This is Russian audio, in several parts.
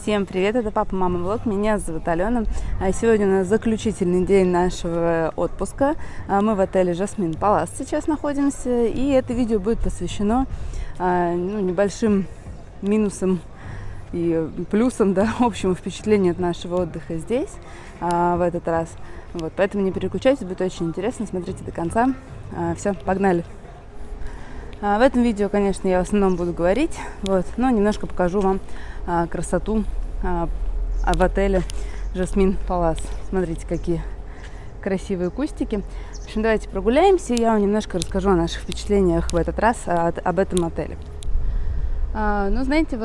Всем привет, это папа, мама влог, меня зовут Алена. Сегодня у нас заключительный день нашего отпуска. Мы в отеле Жасмин Палас сейчас находимся, и это видео будет посвящено небольшим минусам и плюсам, да, общему впечатлению от нашего отдыха здесь в этот раз. Вот, поэтому не переключайтесь, будет очень интересно, смотрите до конца. Все, погнали! В этом видео, конечно, я в основном буду говорить, но немножко покажу вам красоту в отеле Жасмин Палас. Смотрите, какие красивые кустики. В общем, давайте прогуляемся, и я вам немножко расскажу о наших впечатлениях в этот раз об этом отеле. Знаете,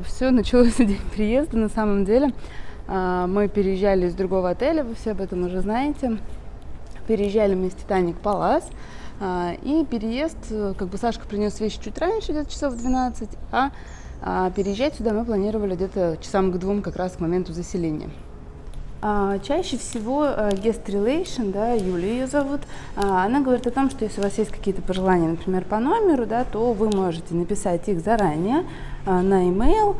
все началось в день приезда, на самом деле. Мы переезжали из другого отеля, вы все об этом уже знаете. Переезжали мы из Титаник Палас. И переезд, Сашка принес вещи чуть раньше, где-то часов 12, а переезжать сюда мы планировали где-то часам к 2, как раз к моменту заселения. Чаще всего guest relation, да, Юля ее зовут, она говорит о том, что если у вас есть какие-то пожелания, например, по номеру, да, то вы можете написать их заранее на e-mail,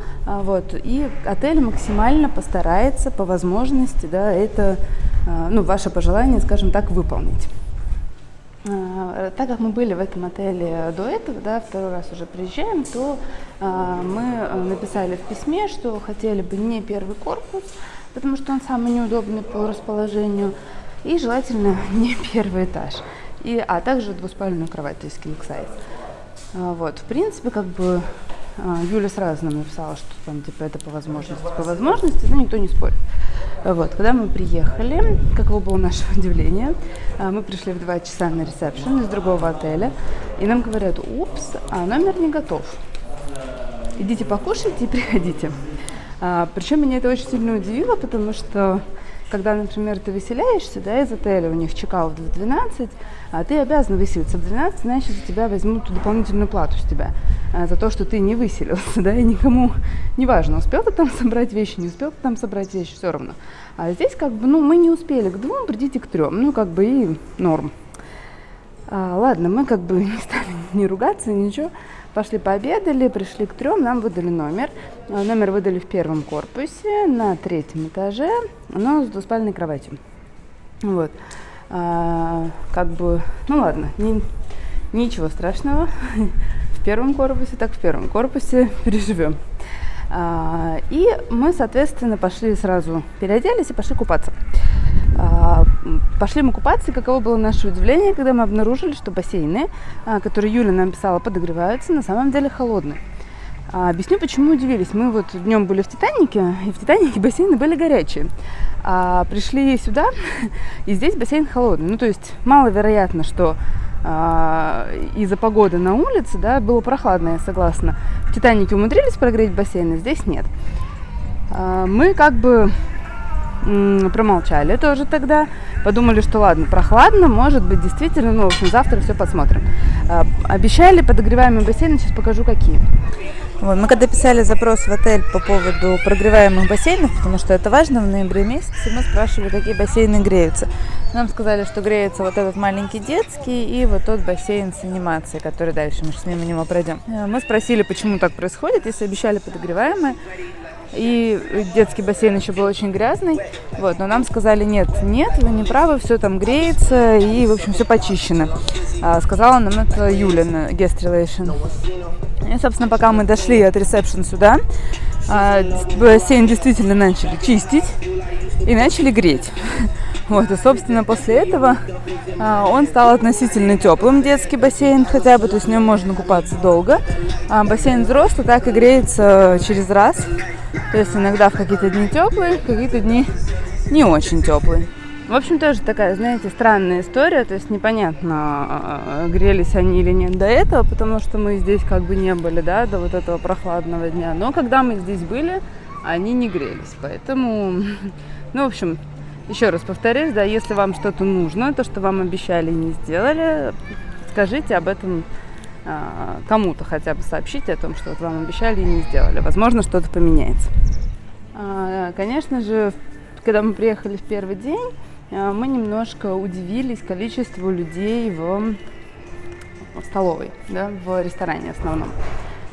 и отель максимально постарается по возможности, да, это, ваше пожелание, скажем так, выполнить. Так как мы были в этом отеле до этого, да, второй раз уже приезжаем, то мы написали в письме, что хотели бы не первый корпус, потому что он самый неудобный по расположению, и желательно не первый этаж, а также двуспальную кровать, то есть king size. В принципе, Юля сразу нам написала, что там это по возможности, но никто не спорит. Когда мы приехали, каково было наше удивление, мы пришли в 2 часа на ресепшн из другого отеля, и нам говорят: упс, номер не готов. Идите покушайте и приходите. Причем меня это очень сильно удивило, потому что когда, например, ты выселяешься, да, из отеля, у них чекаут в 12, ты обязан выселиться в 12, иначе за тебя возьмут дополнительную плату с тебя за то, что ты не выселился, да, и никому не важно, успел ты там собрать вещи, не успел ты там собрать вещи, все равно. А здесь мы не успели к 2, придите к 3, и норм. Ладно, мы не стали ни ругаться, ничего. Пошли пообедали, пришли к 3, нам выдали номер. Номер выдали в 1 корпусе, на 3-м этаже, но с двуспальной кроватью. Ладно, ничего страшного. В 1 корпусе, так в 1 корпусе переживем. И мы, соответственно, пошли сразу, переоделись и пошли купаться. Пошли мы купаться, и каково было наше удивление, когда мы обнаружили, что бассейны, которые Юля нам писала, подогреваются, на самом деле холодные. Объясню, почему удивились. Мы днем были в Титанике, и в Титанике бассейны были горячие. Пришли сюда, и здесь бассейн холодный. То есть маловероятно, что из-за погоды на улице, да, было прохладно, я согласна. В Титанике умудрились прогреть бассейны, здесь нет. Мы промолчали тоже тогда, подумали, что ладно, прохладно, может быть, действительно, завтра все посмотрим. Обещали подогреваемые бассейны, сейчас покажу какие. Мы когда писали запрос в отель по поводу прогреваемых бассейнов, потому что это важно в ноябре месяце, мы спрашивали, какие бассейны греются. Нам сказали, что греется этот маленький детский и тот бассейн с анимацией, который дальше, мы сейчас мимо него пройдем. Мы спросили, почему так происходит, если обещали подогреваемые. И детский бассейн еще был очень грязный, но нам сказали: нет, вы не правы, все там греется, и, в общем, все почищено. Сказала нам это Юля, guest relation. И, собственно, пока мы дошли от ресепшн сюда, бассейн действительно начали чистить и начали греть. И, собственно, после этого он стал относительно теплым, детский бассейн хотя бы, то есть в нем можно купаться долго. Бассейн взрослый так и греется через раз. То есть иногда в какие-то дни теплые, в какие-то дни не очень теплые. В общем, тоже такая, знаете, странная история. То есть непонятно, грелись они или нет до этого, потому что мы здесь не были, да, до этого прохладного дня. Но когда мы здесь были, они не грелись. Поэтому, в общем, еще раз повторюсь, да, если вам что-то нужно, то, что вам обещали и не сделали, скажите об этом кому-то, хотя бы сообщите о том, что вам обещали и не сделали. Возможно, что-то поменяется. Конечно же, когда мы приехали в первый день, мы немножко удивились количеству людей в столовой, да, в ресторане основном.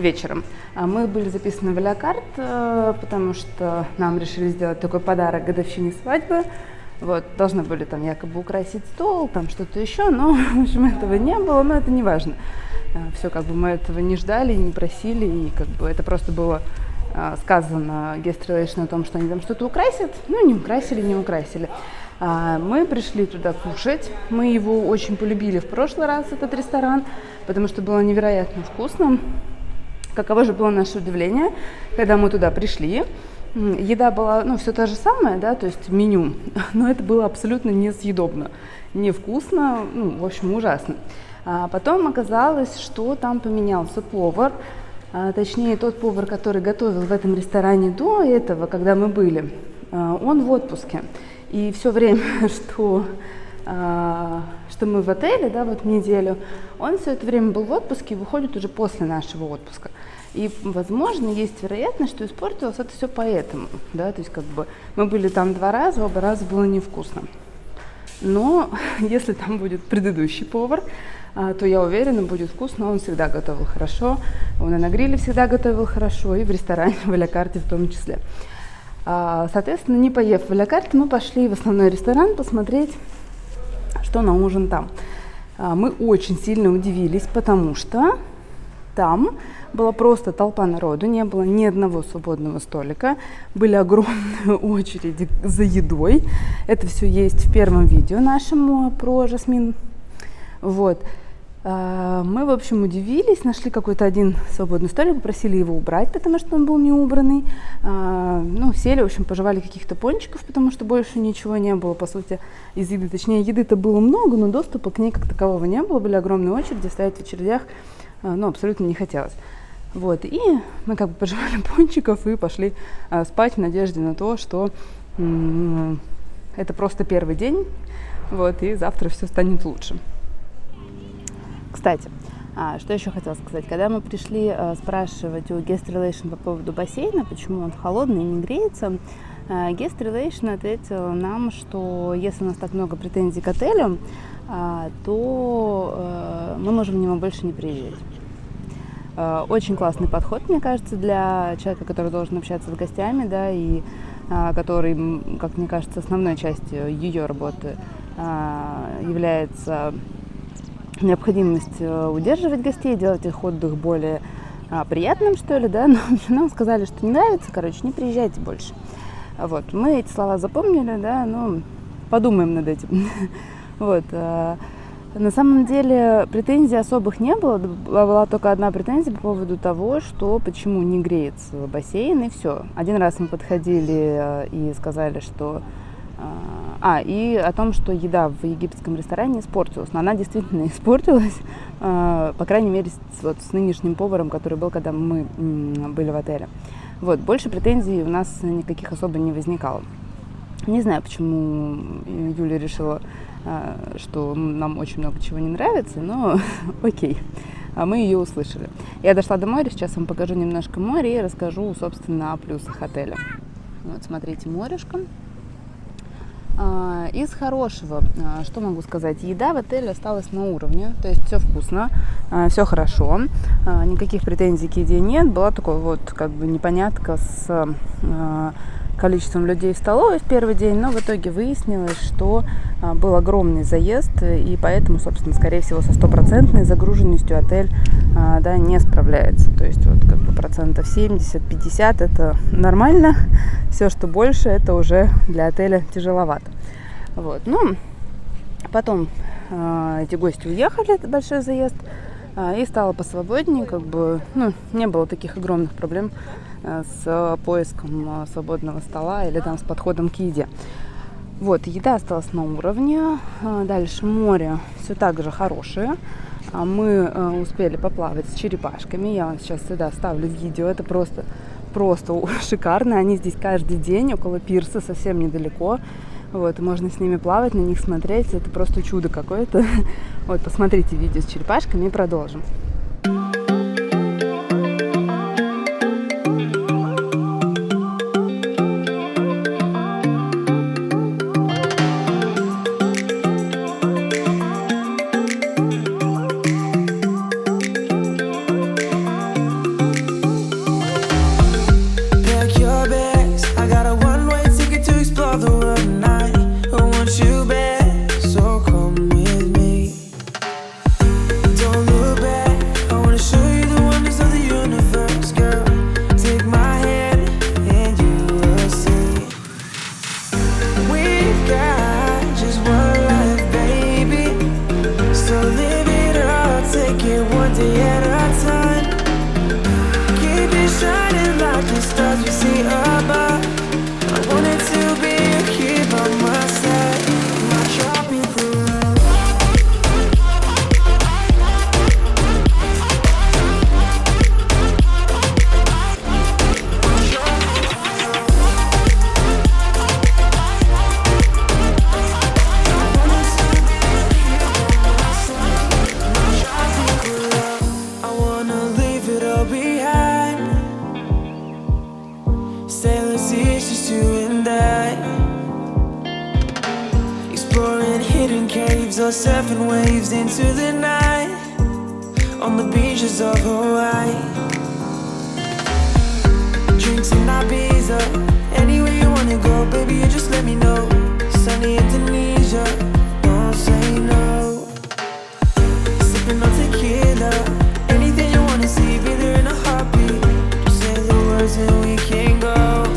вечером. Мы были записаны в а-ля карт, потому что нам решили сделать такой подарок годовщине свадьбы. Вот, должны были там якобы украсить стол, там что-то еще, но, в общем, этого не было, но это не важно. Все, как бы мы этого не ждали, не просили, и как бы это просто было сказано Guest Relation о том, что они там что-то украсят, ну, не украсили, не украсили. Мы пришли туда кушать, мы его очень полюбили в прошлый раз, этот ресторан, потому что было невероятно вкусно. Каково же было наше удивление, когда мы туда пришли. Еда была, ну, все то же самое, да, то есть меню, но это было абсолютно несъедобно, невкусно, ну, в общем, ужасно. А потом оказалось, что там поменялся повар, точнее, тот повар, который готовил в этом ресторане до этого, когда мы были, он в отпуске. И все время, что мы в отеле, да, вот неделю, он все это время был в отпуске и выходит уже после нашего отпуска. И, возможно, есть вероятность, что испортилось это все поэтому, да, то есть как бы мы были там 2 раза, оба раза было невкусно. Но если там будет предыдущий повар, то я уверена, будет вкусно, он всегда готовил хорошо, он и на гриле всегда готовил хорошо, и в ресторане в а-ля карте в том числе. Соответственно, не поев в а-ля карте, мы пошли в основной ресторан посмотреть, что на ужин там. Мы очень сильно удивились, потому что там была просто толпа народу, не было ни одного свободного столика, были огромные очереди за едой. Это все есть в первом видео нашем про Жасмин. Вот. Мы, в общем, удивились, нашли какой-то один свободный столик, попросили его убрать, потому что он был не убранный. Ну, сели, в общем, пожевали каких-то пончиков, потому что больше ничего не было, по сути, из еды. Точнее, еды-то было много, но доступа к ней как такового не было. Были огромные очереди, стоять в очередях, ну, абсолютно не хотелось. Вот, и мы как бы пожевали пончиков и пошли спать в надежде на то, что это просто первый день, вот, и завтра все станет лучше. Кстати, что еще хотела сказать. Когда мы пришли спрашивать у Guest Relation по поводу бассейна, почему он холодный и не греется, Guest Relation ответил нам, что если у нас так много претензий к отелю, то мы можем в него больше не приезжать. Очень классный подход, мне кажется, для человека, который должен общаться с гостями, да, и который, как мне кажется, основной частью ее работы является необходимость удерживать гостей, делать их отдых более приятным, что ли, да, но нам сказали, что не нравится, короче, не приезжайте больше. Вот, мы эти слова запомнили, да, ну, подумаем над этим. Вот, на самом деле претензий особых не было, была только одна претензия по поводу того, что почему не греется бассейн, и все. Один раз мы подходили и сказали, что... и о том, что еда в египетском ресторане испортилась. Но она действительно испортилась, по крайней мере, с нынешним поваром, который был, когда мы были в отеле. Вот, больше претензий у нас никаких особо не возникало. Не знаю, почему Юля решила, что нам очень много чего не нравится, но окей, мы ее услышали. Я дошла до моря, сейчас вам покажу немножко море и расскажу, собственно, о плюсах отеля. Вот, смотрите, морешко. Из хорошего, что могу сказать, еда в отеле осталась на уровне, то есть все вкусно, все хорошо, никаких претензий к еде нет, была такая вот как бы непонятка с количеством людей в столовой в первый день, но в итоге выяснилось, что был огромный заезд, и поэтому, собственно, скорее всего, со 100% загруженностью отель да, не справляется. То есть вот как бы 70-50% это нормально, все, что больше, это уже для отеля тяжеловато. Вот. Ну, потом эти гости уехали, это большой заезд, и стало посвободнее, как бы, ну, не было таких огромных проблем с поиском свободного стола или там с подходом к еде. Вот, еда осталась на уровне. Дальше море все так же хорошее. Мы успели поплавать с черепашками. Я вам сейчас сюда ставлю видео. Это просто шикарно. Они здесь каждый день около пирса, совсем недалеко. Вот, можно с ними плавать, на них смотреть. Это просто чудо какое-то. Вот, посмотрите видео с черепашками и продолжим. in hidden caves or surfing waves into the night on the beaches of Hawaii. Drinks in Ibiza, anywhere you wanna go, baby, you just let me know. Sunny Indonesia, don't say no. Sipping on tequila, anything you wanna see, be there in a heartbeat. Just say the words and we can go.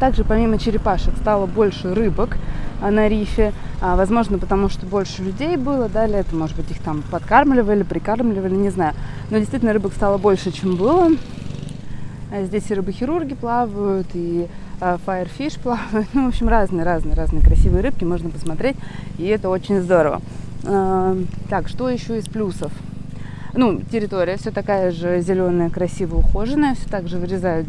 Также помимо черепашек стало больше рыбок на рифе, возможно, потому что больше людей было, да, летом, может быть, их там подкармливали, прикармливали, не знаю, но действительно рыбок стало больше, чем было. Здесь и рыбохирурги плавают, и firefish плавают, ну, в общем, разные красивые рыбки можно посмотреть, и это очень здорово. Так, что еще из плюсов? Ну, территория все такая же зеленая, красиво ухоженная, все так же вырезают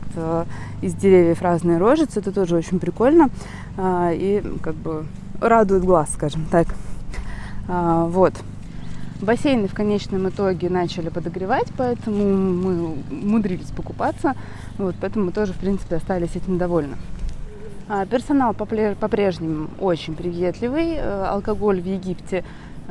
из деревьев разные рожицы, это тоже очень прикольно и как бы радует глаз, скажем так. Вот. Бассейны в конечном итоге начали подогревать, поэтому мы умудрились покупаться, вот, поэтому мы тоже, в принципе, остались этим довольны. Персонал по-прежнему очень приветливый, алкоголь в Египте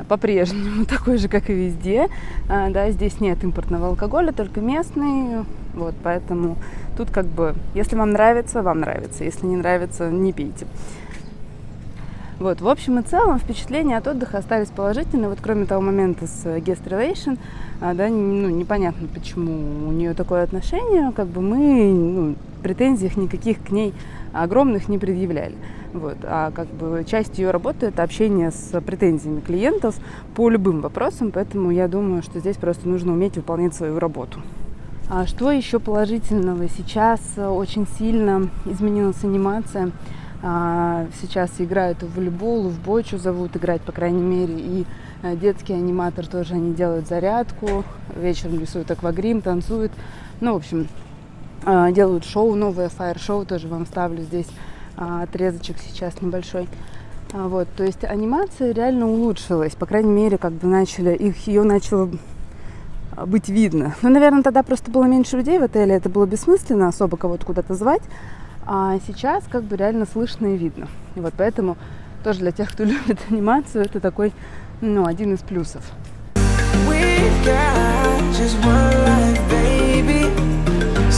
по-прежнему такой же, как и везде, да, здесь нет импортного алкоголя, только местный, вот, поэтому тут как бы, если вам нравится, если не нравится, не пейте. Вот, в общем и целом впечатления от отдыха остались положительные, вот кроме того момента с guest relation, да, ну, непонятно, почему у нее такое отношение, как бы мы, претензий никаких к ней огромных не предъявляли. Вот. А как бы часть ее работы — это общение с претензиями клиентов по любым вопросам, поэтому я думаю, что здесь просто нужно уметь выполнять свою работу. А что еще положительного? Сейчас очень сильно изменилась анимация. Сейчас играют в волейбол, в бочу зовут играть, по крайней мере, и детский аниматор тоже, они делают зарядку, вечером рисуют аквагрим, танцуют, ну, в общем, делают шоу, новое фаер-шоу, тоже вам ставлю здесь отрезочек сейчас небольшой. Вот, то есть анимация реально улучшилась, по крайней мере, как бы ее начало быть видно. Ну, наверное, тогда просто было меньше людей в отеле, это было бессмысленно особо кого-то куда-то звать, а сейчас как бы реально слышно и видно. И вот поэтому тоже для тех, кто любит анимацию, это такой, один из плюсов.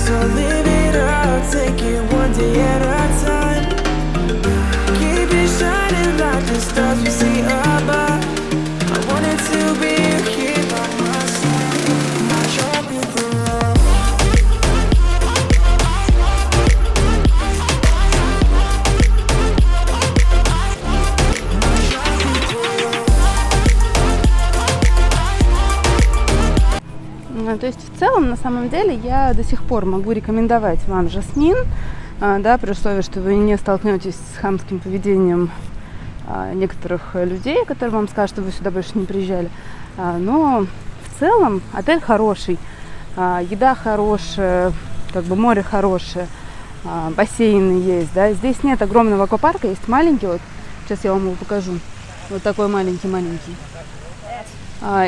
So live it up, take it one day at a time. Keep it shining like the stars we see above. I wanted to be here by my side. I drop you through love. То есть в целом, на самом деле, я до сих пор могу рекомендовать вам Жасмин, да, при условии, что вы не столкнетесь с хамским поведением некоторых людей, которые вам скажут, что вы сюда больше не приезжали. Но в целом отель хороший, еда хорошая, как бы море хорошее, бассейны есть, да. Здесь нет огромного аквапарка, есть маленький, вот сейчас я вам его покажу, вот такой маленький.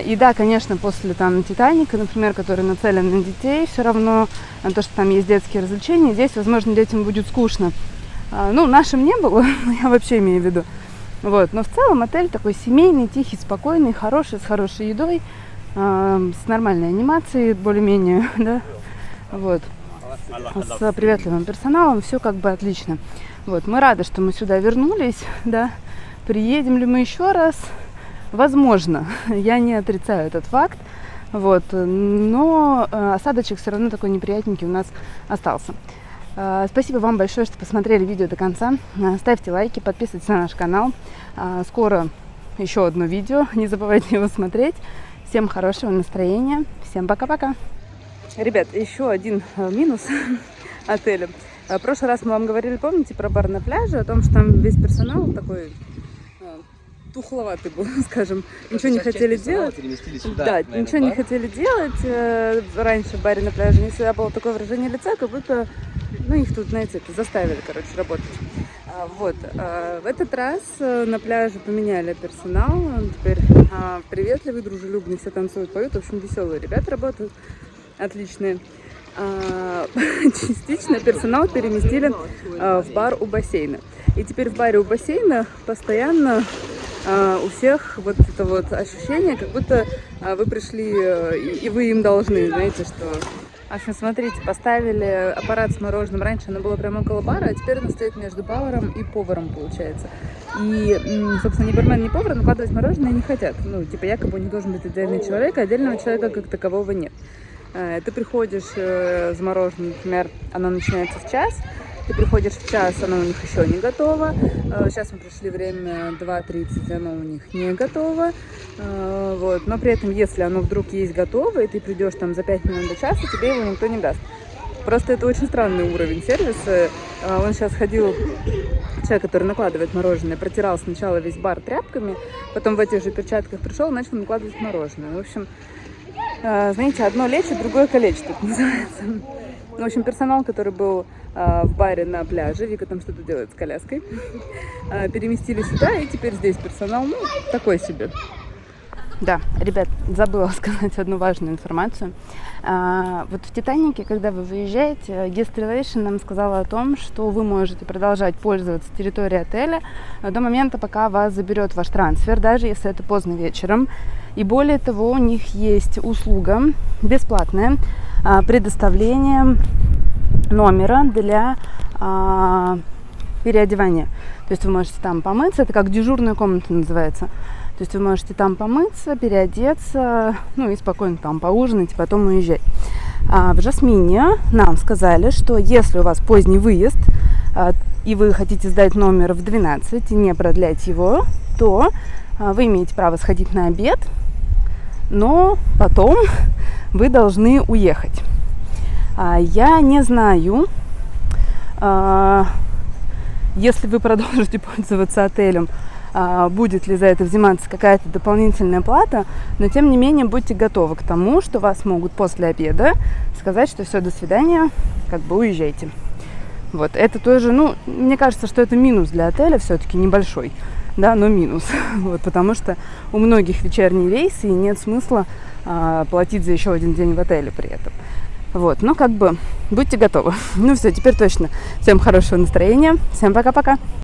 И да, конечно, после там Титаника, например, который нацелен на детей, все равно на то, что там есть детские развлечения, здесь, возможно, детям будет скучно. Нашим не было, я вообще имею в виду. Вот. Но в целом отель такой семейный, тихий, спокойный, хороший, с хорошей едой, с нормальной анимацией, более-менее, да, вот, с приветливым персоналом, все как бы отлично. Вот. Мы рады, что мы сюда вернулись, да, приедем ли мы еще раз? Возможно, я не отрицаю этот факт, вот, но осадочек все равно такой неприятненький у нас остался. Спасибо вам большое, что посмотрели видео до конца. Ставьте лайки, подписывайтесь на наш канал. Скоро еще одно видео, не забывайте его смотреть. Всем хорошего настроения, всем пока-пока. Ребят, еще один минус отеля. В прошлый раз мы вам говорили, помните, про бар на пляже, о том, что там весь персонал такой тухловатый был, скажем, ничего не хотели делать. Да, ничего не хотели делать. Раньше в баре на пляже не всегда было такое выражение лица, как будто, их тут, знаете, заставили, работать. Вот, в этот раз на пляже поменяли персонал, теперь приветливый, дружелюбный, все танцуют, поют, в общем, веселые ребята работают, отличные. Частично персонал переместили в бар у бассейна. И теперь в баре у бассейна постоянно у всех вот это вот ощущение, как будто вы пришли и вы им должны, знаете, что... В общем, смотрите, поставили аппарат с мороженым. Раньше оно было прямо около бара, а теперь оно стоит между баром и поваром, получается. И, собственно, ни бармен, ни повар накладывать мороженое не хотят. Ну, типа, якобы у них должен быть отдельный человек, а отдельного человека как такового нет. Ты приходишь за мороженым, например, оно начинается в час, ты приходишь в час, оно у них еще не готово. Сейчас мы пришли время 2:30, оно у них не готово. Вот. Но при этом, если оно вдруг есть готово, и ты придешь там за 5 минут до часа, тебе его никто не даст. Просто это очень странный уровень сервиса. Он сейчас ходил, человек, который накладывает мороженое, протирал сначала весь бар тряпками, потом в этих же перчатках пришел и начал накладывать мороженое. В общем, знаете, одно лечит, другое калечит, это называется. В общем, персонал, который был в баре на пляже, Вика там что-то делает с коляской, переместили сюда, и теперь здесь персонал, ну, такой себе. Да, ребят, забыла сказать одну важную информацию. Вот в «Титанике», когда вы выезжаете, Guest Relation нам сказала о том, что вы можете продолжать пользоваться территорией отеля до момента, пока вас заберет ваш трансфер, даже если это поздно вечером. И более того, у них есть услуга бесплатная, предоставление номера для переодевания. То есть вы можете там помыться, это как дежурная комната называется. То есть вы можете там помыться, переодеться, ну и спокойно там поужинать, и потом уезжать. В Жасмине нам сказали, что если у вас поздний выезд, и вы хотите сдать номер в 12 и не продлять его, то вы имеете право сходить на обед, но потом вы должны уехать. Я не знаю, если вы продолжите пользоваться отелем, будет ли за это взиматься какая-то дополнительная плата, но тем не менее будьте готовы к тому, что вас могут после обеда сказать, что все, до свидания, как бы уезжайте. Вот, это тоже, ну, мне кажется, что это минус для отеля все-таки небольшой, да, но минус, вот, потому что у многих вечерние рейсы и нет смысла платить за еще один день в отеле при этом. Вот, ну, как бы, будьте готовы. Ну, все, теперь точно. Всем хорошего настроения, всем пока-пока.